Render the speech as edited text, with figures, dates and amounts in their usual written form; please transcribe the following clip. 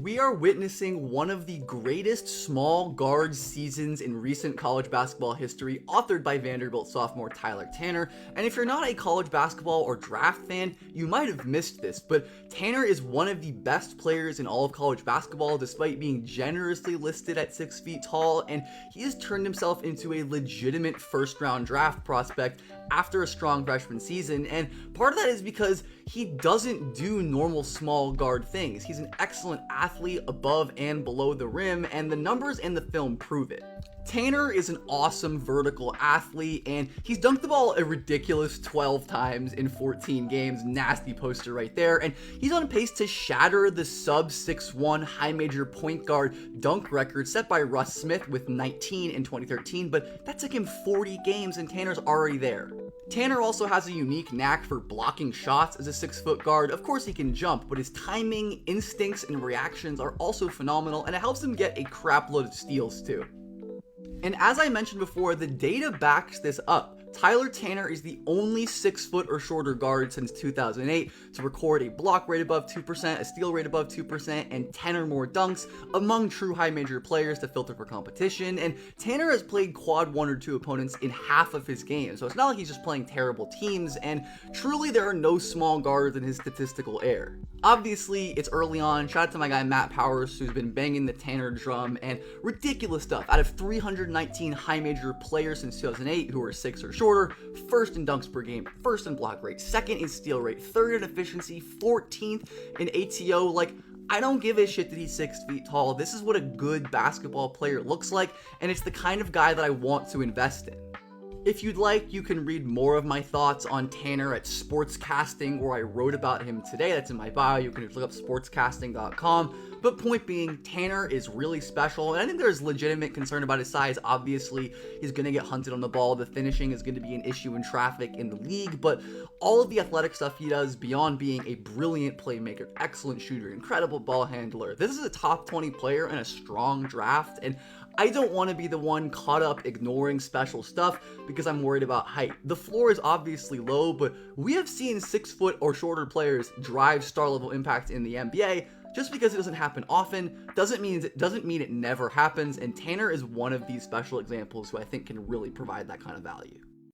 We are witnessing one of the greatest small guard seasons in recent college basketball history, authored by Vanderbilt sophomore Tyler Tanner. And if you're not a college basketball or draft fan, you might have missed this, but Tanner is one of the best players in all of college basketball, despite being generously listed at 6 feet tall, and he has turned himself into a legitimate first-round draft prospect after a strong freshman season. And part of that is because he doesn't do normal small guard things. He's an excellent athlete above and below the rim, and the numbers and the film prove it. Tanner is an awesome vertical athlete, and he's dunked the ball a ridiculous 12 times in 14 games. Nasty poster right there, and he's on pace to shatter the sub 6'1" high major point guard dunk record set by Russ Smith with 19 in 2013, but that took him 40 games and Tanner's already there. Tanner also has a unique knack for blocking shots as a 6-foot guard. Of course he can jump, but his timing, instincts, and reactions are also phenomenal, and it helps him get a crap load of steals too. And as I mentioned before, the data backs this up. Tyler Tanner is the only 6 foot or shorter guard since 2008 to record a block rate above 2%, a steal rate above 2%, and 10 or more dunks among true high major players to filter for competition. And Tanner has played quad 1 or 2 opponents in half of his games, so it's not like he's just playing terrible teams, and truly there are no small guards in his statistical air. Obviously, it's early on. Shout out to my guy Matt Powers, who's been banging the Tanner drum, and ridiculous stuff. Out of 319 high major players since 2008 who are 6 or shorter, first in dunks per game, first in block rate, second in steal rate, third in efficiency, 14th in ATO. Like, I don't give a shit that he's 6 feet tall. This is what a good basketball player looks like, and it's the kind of guy that I want to invest in. If you'd like, you can read more of my thoughts on Tanner at Sportscasting, where I wrote about him today. That's in my bio. You can just look up sportscasting.com. But point being, Tanner is really special, and I think there's legitimate concern about his size. Obviously, he's going to get hunted on the ball. The finishing is going to be an issue in traffic in the league, but all of the athletic stuff he does beyond being a brilliant playmaker, excellent shooter, incredible ball handler. This is a top 20 player in a strong draft, and I don't want to be the one caught up ignoring special stuff because I'm worried about height. The floor is obviously low, but we have seen 6 foot or shorter players drive star level impact in the NBA. Just because it doesn't happen often doesn't mean it never happens, and Tanner is one of these special examples who I think can really provide that kind of value.